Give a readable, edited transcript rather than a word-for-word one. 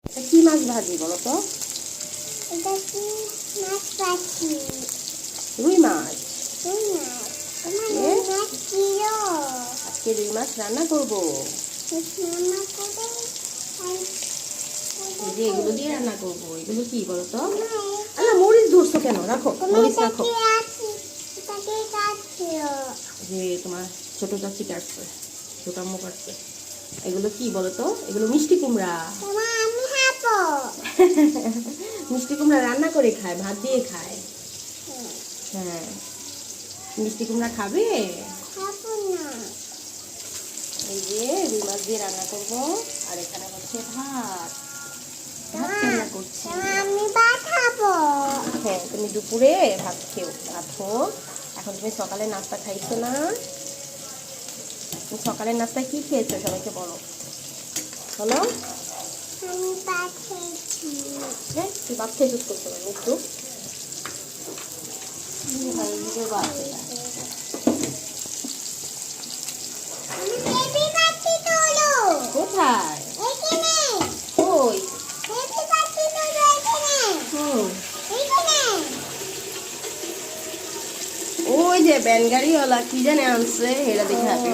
এটা কি মাছ ভাজি বলো তো? এটা কি মাছ ভাজি? রুই মাছ। রুই মাছ। তোমার এ? রুই মাছ প্রিয়? আজকে রুই মাছ রান্না করবো। রান্না করে এই যে এগুলো দিয়ে রান্না করবো। এগুলো কি বলো তো? তোমার আল্লাহ, মরিচ ধরছো কেন? রাখো, মরিচ এটা রাখো। কি আছে? এটা কি কাটছিল? যে তোমার ছোট চাচি কাটছে, ছোট আম্মু কাটছে। এগুলো কি বলো তো? এগুলো মিষ্টি কুমড়া। তোমার আমি খাবো। মিষ্টি কুমড়া রান্না করে খায়, ভাত দিয়ে খায়। হ্যাঁ, মিষ্টি কুমড়া খাবে? খাবো না। এই যে রুই মাছ দিয়ে রান্না করবো। আর এখানে হচ্ছে ভাত, ভাত রান্না করছি। তোমার আমি ভাত খাবো। হ্যাঁ, তুমি দুপুরে ভাত খেও, রাখো। এখন তুমি সকালে নাস্তা খাইছো না? তুমি সকালের নাস্তায় কি খেয়েছো সবাইকে বলো, বলো। আমি ভাত খেয়েছি। হ্যাঁ, তুই ভাত খেয়ে চুপ করতে পারবি একটু। আমি বেবি পাচ্ছি তোলো। কোথায়? এইখানে। ওই। বেবি পাচ্ছি তোলো এইখানে। হুম। এইখানে। ওই যে ব্যান গাড়িওয়ালা কি জানে আনছে, এরা দেখে হ্যাপি